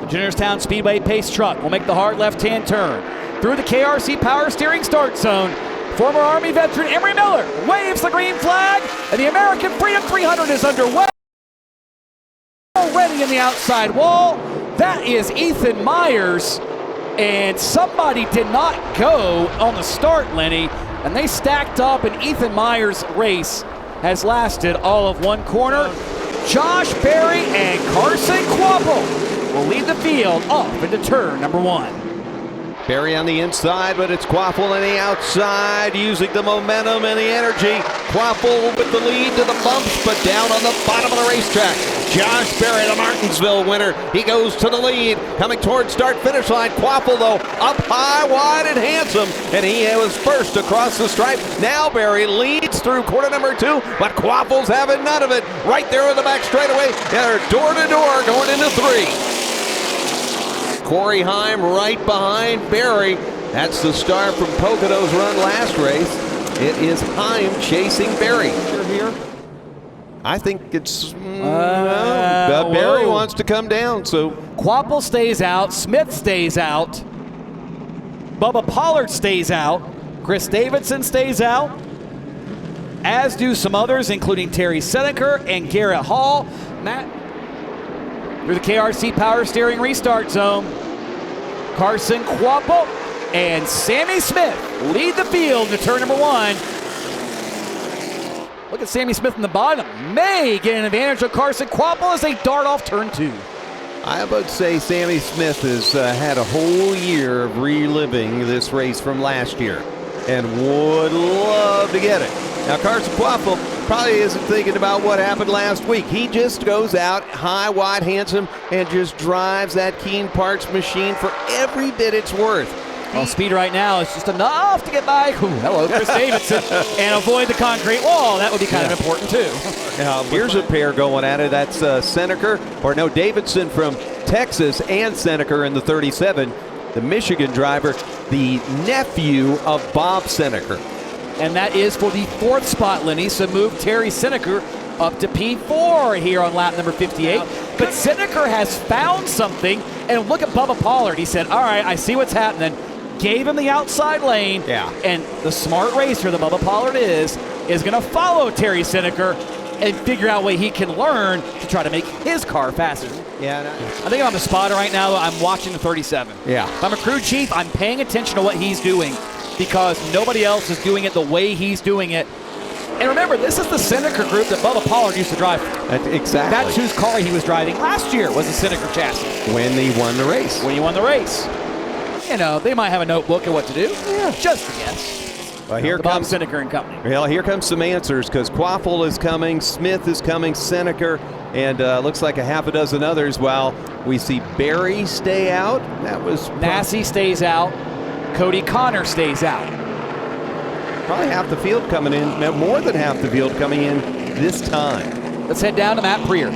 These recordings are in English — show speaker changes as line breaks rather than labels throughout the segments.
Jennerstown Speedway pace truck will make the hard left-hand turn. Through the KRC power steering start zone, former Army veteran Emery Miller waves the green flag, and the American Freedom 300 is underway. Already in the outside wall, that is Ethan Myers, and somebody did not go on the start, Lenny, and they stacked up, and Ethan Myers' race has lasted all of one corner. Josh Berry and Carson Quapple will lead the field off into turn number 1.
Berry on the inside, but it's Quapple on the outside, using the momentum and the energy. Quapple with the lead to the bumps, but down on the bottom of the racetrack. Josh Berry, the Martinsville winner, he goes to the lead, coming towards start-finish line. Quapple, though, up high, wide, and handsome, and he was first across the stripe. Now Berry leads through corner number 2, but Quapple's having none of it. Right there in the back straightaway, they're door-to-door going into 3. Corey Heim right behind Berry. That's the star from Pocono's run last race. It is Heim chasing Berry. Here. I think it's Berry wants to come down. So
Quapple stays out. Smith stays out. Bubba Pollard stays out. Chris Davidson stays out. As do some others, including Terry SENNEKER and Garrett Hall. Matt. Through the KRC power steering restart zone, Carson Quapple and Sammy Smith lead the field to turn number 1. Look at Sammy Smith in the bottom. May get an advantage of Carson Quapple as they dart off turn 2.
I would say Sammy Smith has had a whole year of reliving this race from last year and would love to get it. Now Carson Quapple probably isn't thinking about what happened last week. He just goes out high, wide, handsome, and just drives that Keen Parts machine for every bit it's worth.
Well, speed right now is just enough to get by, hello, Chris Davidson, and avoid the concrete wall. That would be kind of important, too.
Here's a pair going at it. That's Davidson from Texas and SENNEKER in the 37. The Michigan driver, the nephew of Bob SENNEKER.
And that is for the 4th spot, Lenny. So move Terry SENNEKER up to P4 here on lap number 58. But SENNEKER has found something. And look at Bubba Pollard. He said, all right, I see what's happening. Gave him the outside lane. Yeah. And the smart racer that Bubba Pollard is going to follow Terry SENNEKER and figure out a way he can learn to try to make his car faster.
Yeah.
I think I'm a spotter right now. I'm watching the 37.
Yeah.
If I'm a crew chief, I'm paying attention to what he's doing, because nobody else is doing it the way he's doing it. And remember, this is the SENNEKER group that Bubba Pollard used to drive.
Exactly.
That's whose car he was driving last year, was the SENNEKER chassis.
When he won the race.
When he won the race. You know, they might have a notebook of what to do. Yeah. Just a guess.
Well, here comes
SENNEKER and company.
Well, here comes some answers, because Quapple is coming, Smith is coming, SENNEKER, and looks like a half a dozen others. While we see Berry stay out. That was
Massey stays out. Cody Connor stays out.
Probably half the field coming in, more than half the field coming in this time.
Let's head down to Matt Preer.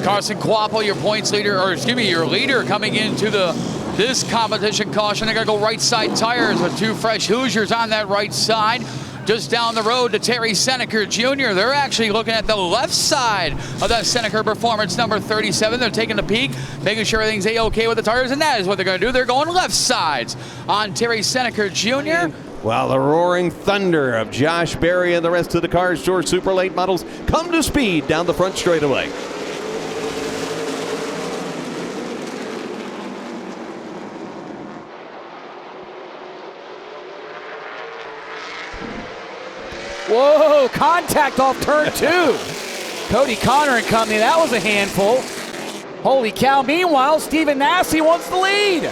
Carson Quapple, your leader coming into this competition. Caution, they gotta go right side tires with 2 fresh Hoosiers on that right side. Just down the road to Terry SENNEKER Jr. They're actually looking at the left side of that SENNEKER Performance number 37. They're taking a peek, making sure everything's A-okay with the tires, and that is what they're going to do. They're going left sides on Terry SENNEKER Jr.
While the roaring thunder of Josh Berry and the rest of the CARS Tour Super Late models come to speed down the front straightaway.
Whoa, contact off turn 2. Cody Connor and company, that was a handful. Holy cow. Meanwhile, Stephen Nasse wants the lead.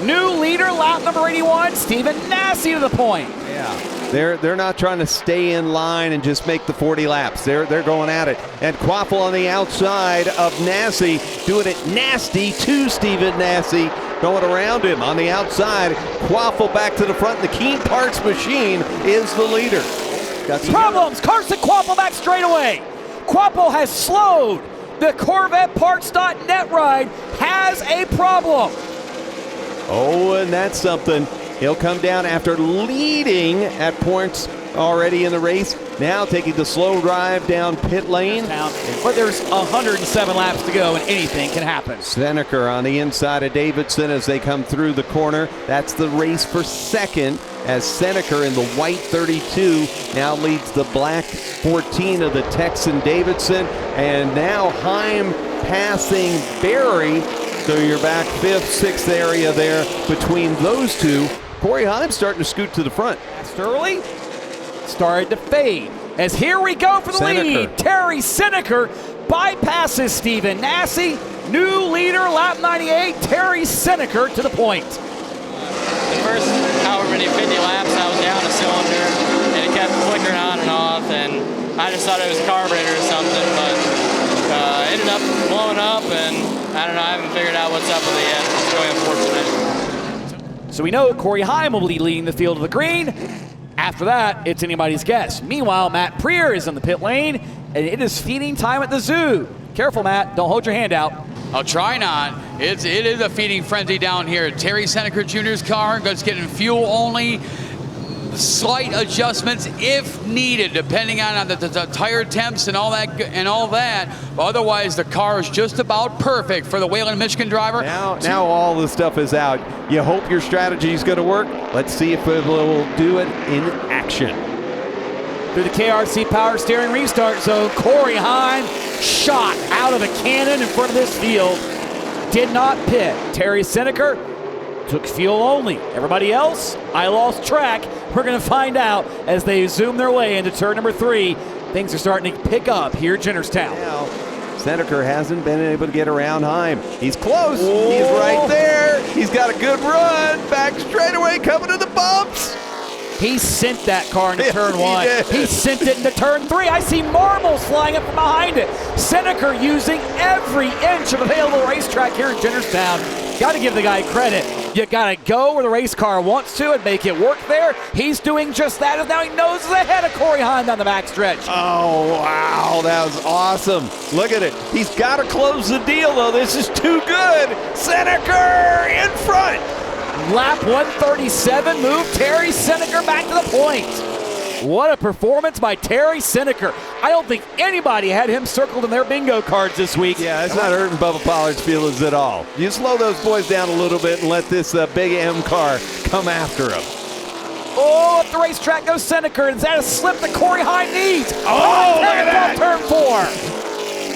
New leader, lap number 81, Stephen Nasse to the point.
Yeah. They're not trying to stay in line and just make the 40 laps. They're going at it. And Quapple on the outside of Nasse, doing it nasty to Stephen Nasse, going around him on the outside. Quapple back to the front. The Keen Parts machine is the leader.
Problems. Carson Quapple back straight away. Quapple has slowed. The Corvette Parts.net ride has a problem.
Oh, and that's something. He'll come down after leading at points already in the race. now taking the slow drive down pit lane.
But there's 107 laps to go and anything can happen.
SENNEKER on the inside of Davidson as they come through the corner. That's the race for second, as SENNEKER in the white 32 now leads the black 14 of the Texan Davidson. And now Heim passing Berry. So you're back fifth, sixth area there between those two. Corey Heim starting to scoot to the front.
Fast early, started to fade. As here we go for the lead. Terry SENNEKER bypasses Stephen Nasse. New leader, lap 98, Terry SENNEKER to the point.
The first however many 50 laps, I was down a cylinder, and it kept flickering on and off, and I just thought it was a carburetor or something, but ended up blowing up, and I don't know, I haven't figured out what's up with it yet. It's really unfortunate.
So we know Corey Heim will be leading the field of the green. After that, it's anybody's guess. Meanwhile, Matt Preer is in the pit lane, and it is feeding time at the zoo. Careful, Matt. Don't hold your hand out.
I'll try not. It is a feeding frenzy down here. Terry SENNEKER Jr.'s car is getting fuel only. Slight adjustments if needed, depending on the tire temps and all that. But otherwise, the car is just about perfect for the Wayland, Michigan driver.
Now all the stuff is out. You hope your strategy is going to work. Let's see if it will do it in action.
Through the KRC power steering restart zone, Corey Heim shot out of a cannon in front of this field. Did not pit. Terry SENNEKER took fuel only. Everybody else, I lost track. We're going to find out as they zoom their way into turn number 3. Things are starting to pick up here at Jennerstown.
Now, SENNEKER hasn't been able to get around Heim. He's close. Whoa. He's right there. He's got a good run. Back straightaway, coming to the bumps.
He sent that car into turn 1.
Did.
He sent it into turn 3. I see marbles flying up from behind it. SENNEKER using every inch of available racetrack here in Jennerstown. Got to give the guy credit. You got to go where the race car wants to and make it work there. He's doing just that, and now he noses ahead of Corey Heim down the backstretch.
Oh, wow, that was awesome. Look at it. He's got to close the deal, though. This is too good. SENNEKER in front.
Lap 137 moved Terry SENNEKER back to the point. What a performance by Terry SENNEKER. I don't think anybody had him circled in their bingo cards this week.
Yeah, it's not hurting Bubba Pollard's feelings at all. You slow those boys down a little bit and let this big M car come after him.
Oh, at the racetrack goes SENNEKER. Is that a slip that Corey Heim needs?
Oh, look at that.
Turn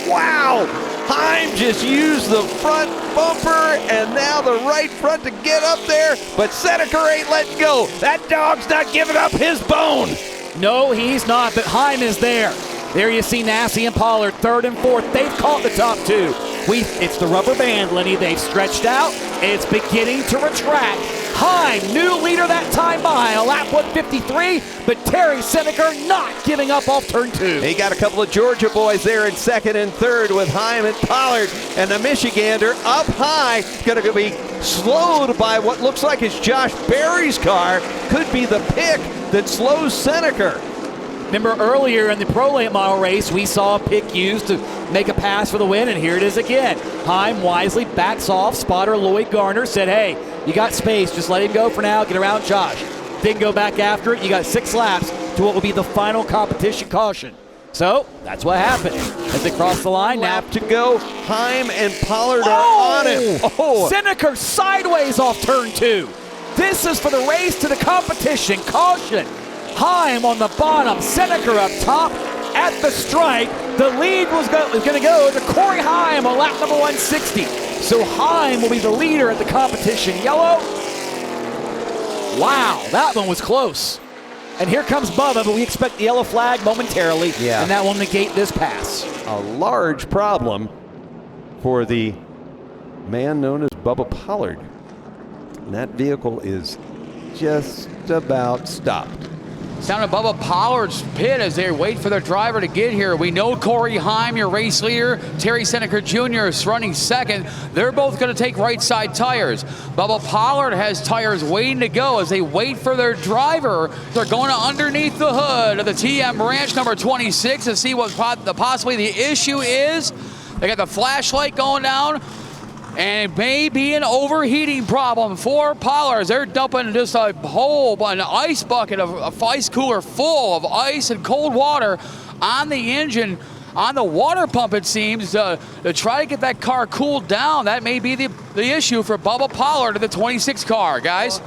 4.
Wow. Heim just used the front bumper and now the right front to get up there, but SENNEKER ain't letting go. That dog's not giving up his bone.
No, he's not, but Heim is there. There you see Nasse and Pollard, 3rd and 4th. They've caught the top 2. It's the rubber band, Lenny. They've stretched out. It's beginning to retract. Heim, new leader that time by a lap 153, but Terry SENNEKER not giving up off turn 2.
He got a couple of Georgia boys there in 2nd and 3rd with Heim and Pollard, and the Michigander up high, going to be slowed by what looks like it's Josh Berry's car. Could be the pick that slows SENNEKER.
Remember earlier in the Pro Late Model race, we saw a pick used to make a pass for the win, and here it is again. Heim wisely backs off. Spotter Lloyd Garner said, hey, you got space, just let him go for now, get around Josh. Then go back after it. You got 6 laps to what will be the final competition caution. So that's what happened as they cross the line.
Lap to go. Heim and Pollard are on him. Oh,
SENNEKER sideways off turn 2. This is for the race to the competition. Caution. Heim on the bottom, SENNEKER up top at the stripe. The lead was going to go to Corey Heim on lap number 160. So Heim will be the leader at the competition. Yellow. Wow, that one was close. And here comes Bubba, but we expect the yellow flag momentarily, and that will negate this pass.
A large problem for the man known as Bubba Pollard. And that vehicle is just about stopped.
It's down to Bubba Pollard's pit as they wait for their driver to get here. We know Corey Heim, your race leader, Terry SENNEKER Jr. is running 2nd. They're both going to take right side tires. Bubba Pollard has tires waiting to go as they wait for their driver. They're going to underneath the hood of the TM branch number 26 to see what possibly the issue is. They got the flashlight going down. And it may be an overheating problem for Pollard. They're dumping just a an ice bucket, of ice cooler full of ice and cold water on the engine, on the water pump, it seems, to try to get that car cooled down. That may be the issue for Bubba Pollard in the 26 car, guys.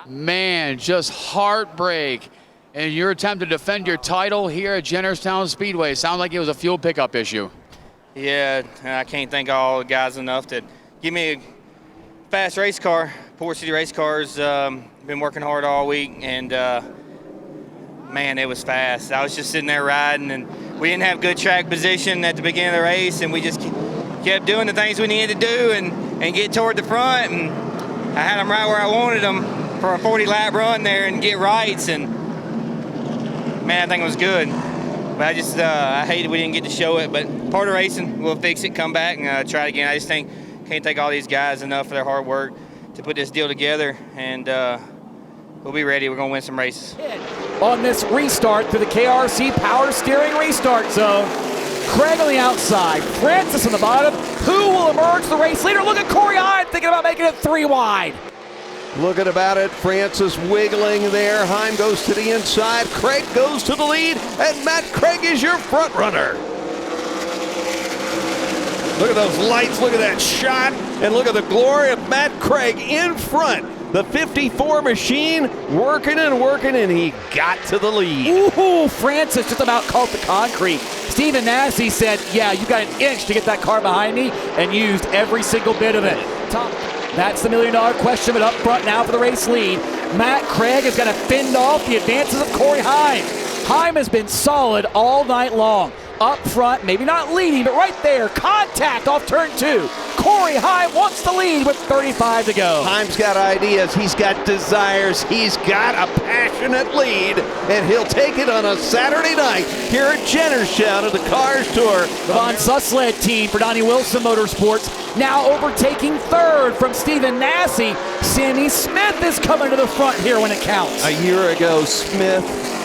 Man, just heartbreak. And your attempt to defend your title here at Jennerstown Speedway. Sounds like it was a fuel pickup issue.
Yeah, I can't thank all the guys enough to give me a fast race car. Port City Race Cars, been working hard all week, and man, it was fast. I was just sitting there riding, and we didn't have good track position at the beginning of the race, and we just kept doing the things we needed to do and get toward the front, and I had them right where I wanted them for a 40-lap run there and get rights, and man, I think it was good. But I just, I hated we didn't get to show it, but part of racing, we'll fix it, come back, and try it again. I just can't thank all these guys enough for their hard work to put this deal together, and we'll be ready. We're going to win some races.
On this restart through the KRC Power Steering Restart Zone, Craig on the outside, Francis on the bottom. Who will emerge the race leader? Look at Corey Heim thinking about making it 3 wide.
Looking about it, Francis wiggling there. Heim goes to the inside. Craig goes to the lead, and Matt Craig is your front runner. Look at those lights, look at that shot, and look at the glory of Matt Craig in front. The 54 machine working, and he got to the lead.
Ooh, Francis just about caught the concrete. Stephen Nassy said, yeah, you got an inch to get that car behind me, and used every single bit of it. That's the $1 million question, but up front now for the race lead. Matt Craig is going to fend off the advances of Corey Heim. Heim has been solid all night long. Up front, maybe not leading, but right there, contact off turn 2. Corey Heim wants the lead with 35 to go.
Heim's got ideas, he's got desires, he's got a passionate lead, and he'll take it on a Saturday night here at Jennerstown at the CARS Tour.
The Von Susled team for Donnie Wilson Motorsports now overtaking third from Stephen Nassy. Sammy Smith is coming to the front here when it counts.
A year ago, Smith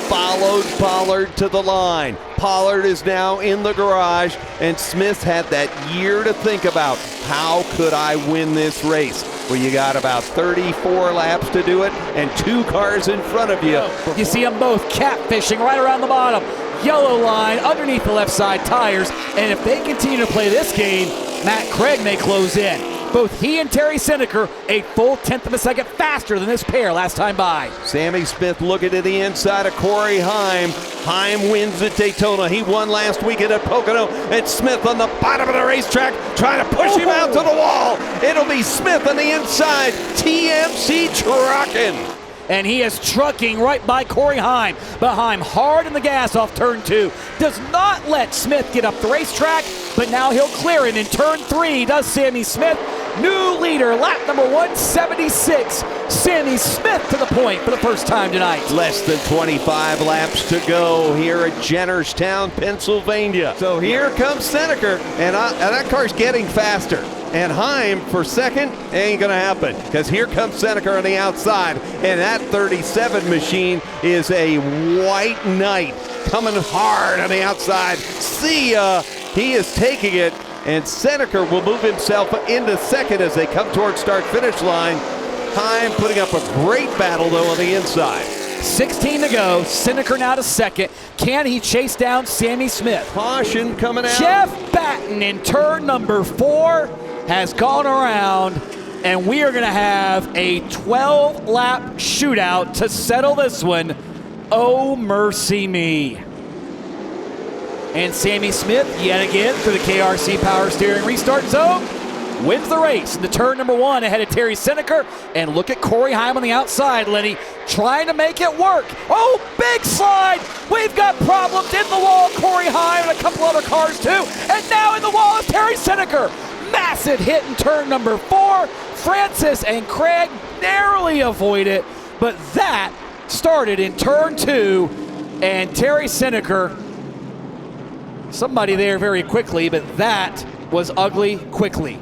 followed Pollard to the line. Pollard is now in the garage, and Smith had that year to think about, how could I win this race? Well, you got about 34 laps to do it, and 2 cars in front of you.
You see them both catfishing right around the bottom. Yellow line underneath the left side tires, and if they continue to play this game, Matt Craig may close in. Both he and Terry Senneker a full 1/10 of a second faster than this pair last time by.
Sammy Smith looking to the inside of Corey Heim. Heim wins at Daytona. He won last weekend at Pocono. And Smith on the bottom of the racetrack trying to push him out to the wall. It'll be Smith on the inside. TMC trucking.
And he is trucking right by Corey Heim. But Heim hard in the gas off turn 2. Does not let Smith get up the racetrack, but now he'll clear him in turn 3, does Sammy Smith. New leader, lap number 176. Sammy Smith to the point for the first time tonight.
Less than 25 laps to go here at Jennerstown, Pennsylvania. So here comes Senneker, and that car's getting faster. And Heim for second ain't gonna happen, because here comes Senneker on the outside, and that 37 machine is a white knight coming hard on the outside. See ya, he is taking it, and Senneker will move himself into second as they come towards start-finish line. Heim putting up a great battle though on the inside.
16 to go, Senneker now to second. Can he chase down Sammy Smith?
Caution coming out.
Jeff Batten in turn number 4 has gone around, and we are going to have a 12-lap shootout to settle this one. Oh, mercy me. And Sammy Smith, yet again, through the KRC Power Steering Restart Zone, wins the race into turn number 1 ahead of Terry Senneker. And look at Corey Heim on the outside, Lenny, trying to make it work. Oh, big slide. We've got problems in the wall. Corey Heim and a couple other cars too. And now in the wall is Terry Senneker. Massive hit in turn number 4. Francis and Craig narrowly avoid it, but that started in turn 2, and Terry Senneker, somebody there very quickly, but that was ugly quickly.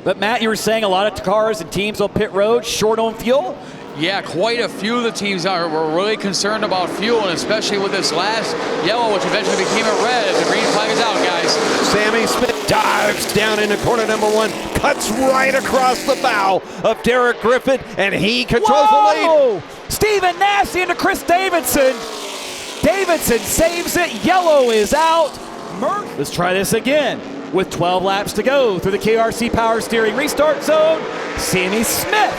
But Matt, you were saying a lot of cars and teams on pit road short on fuel?
Yeah, quite a few of the teams were really concerned about fuel, and especially with this last yellow, which eventually became a red as the green flag is out, guys.
Sammy Smith dives down into corner number 1, cuts right across the bow of Derek Griffith, and he controls the lead.
Stephen Nasty into Chris Davidson. Davidson saves it. Yellow is out. Let's try this again. With 12 laps to go through the KRC Power Steering restart zone, Sammy Smith,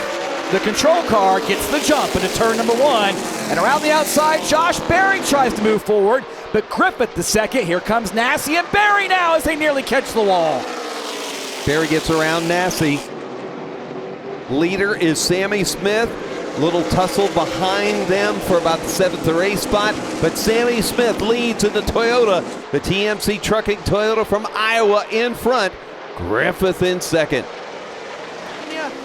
the control car, gets the jump into turn number 1. And around the outside, Josh Berry tries to move forward, but Griffith the second. Here comes Nasty and Berry now as they nearly catch the wall.
Berry gets around Nasty. Leader is Sammy Smith. Little tussle behind them for about the 7th or 8th spot, but Sammy Smith leads in the Toyota, the TMC Trucking Toyota from Iowa in front. Griffith in second.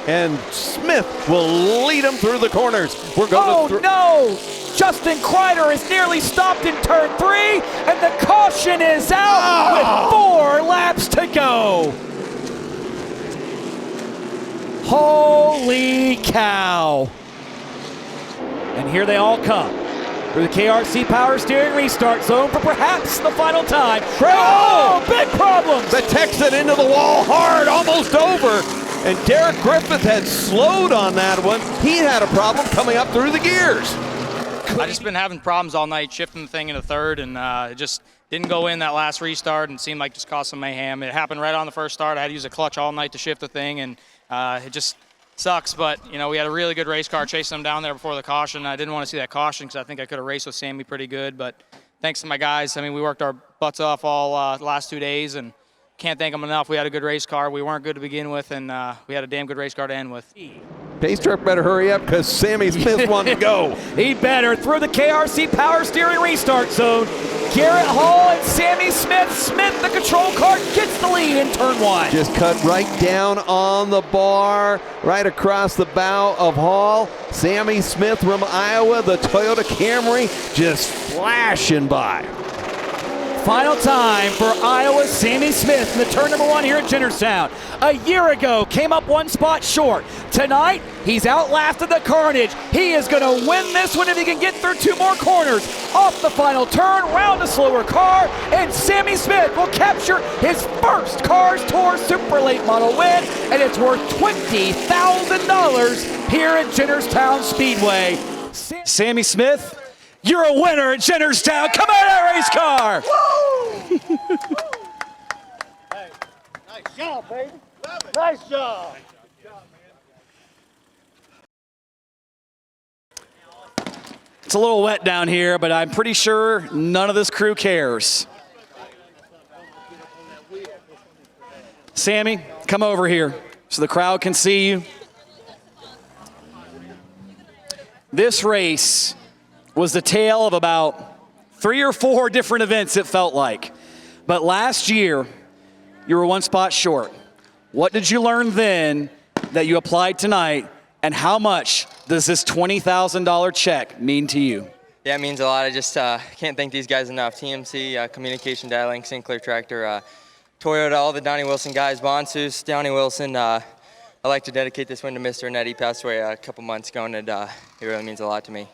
And Smith will lead him through the corners. We're going
no! Justin Kreider is nearly stopped in turn 3, and the caution is out with 4 laps to go. Holy cow. And here they all come through the KRC Power Steering restart zone for perhaps the final time. Oh, big problems!
The Texan into the wall hard, almost over. And Derek Griffith had slowed on that one. He had a problem coming up through the gears.
I just been having problems all night shifting the thing into third, and it just didn't go in that last restart and seemed like just caused some mayhem. It happened right on the first start. I had to use a clutch all night to shift the thing, and it just sucks, but you know, we had a really good race car chasing them down there before the caution. I didn't want to see that caution because I think I could have raced with Sammy pretty good, but thanks to my guys. I mean, we worked our butts off all the last 2 days, and can't thank them enough. We had a good race car. We weren't good to begin with, and we had a damn good race car to end with.
Pace truck better hurry up because Sammy Smith wanted to go.
He better. Through the KRC Power Steering restart zone, Garrett Hall and Sammy Smith. Smith, the control car, gets the lead in turn 1.
Just cut right down on the bar, right across the bow of Hall. Sammy Smith from Iowa, the Toyota Camry, just flashing by.
Final time for Iowa's Sammy Smith in the turn number 1 here at Jennerstown. A year ago, came up 1 spot short. Tonight, he's outlasted the carnage. He is going to win this one if he can get through 2 more corners. Off the final turn, round a slower car, and Sammy Smith will capture his first CARS Tour Super Late Model win, and it's worth $20,000 here at Jennerstown Speedway. Sammy Smith, you're a winner at Jennerstown. Come on out, race car.
Hey, nice job, baby. Nice job.
It's a little wet down here, but I'm pretty sure none of this crew cares. Sammy, come over here so the crowd can see you. This race was the tale of about 3 or 4 different events, it felt like. But last year, you were 1 spot short. What did you learn then that you applied tonight, and how much does this $20,000 check mean to you?
Yeah, it means a lot. I just can't thank these guys enough. TMC, Communication Dialing, Sinclair Tractor, Toyota, all the Donnie Wilson guys, Bonsus, Downey Wilson. I'd like to dedicate this win to Mr. Ned. He passed away a couple months ago, and it really means a lot to me.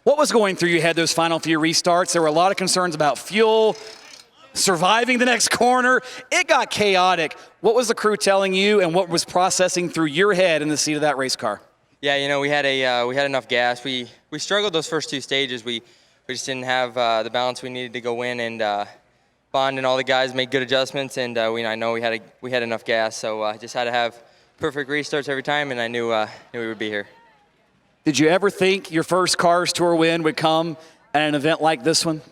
What was going through your head those final few restarts? There were a lot of concerns about fuel, surviving the next corner. It got chaotic. What was the crew telling you, and what was processing through your head in the seat of that race car?
Yeah, you know, we had enough gas. We struggled those first 2 stages. We just didn't have the balance we needed to go in, and Bond and all the guys made good adjustments, and I know we had enough gas, so I just had to have perfect restarts every time, and I knew we would be here.
Did you ever think your first CARS Tour win would come at an event like this one?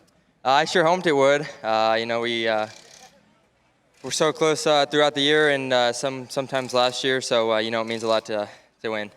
I sure hoped it would. You know, we're so close throughout the year, and sometimes last year, so you know, it means a lot to win.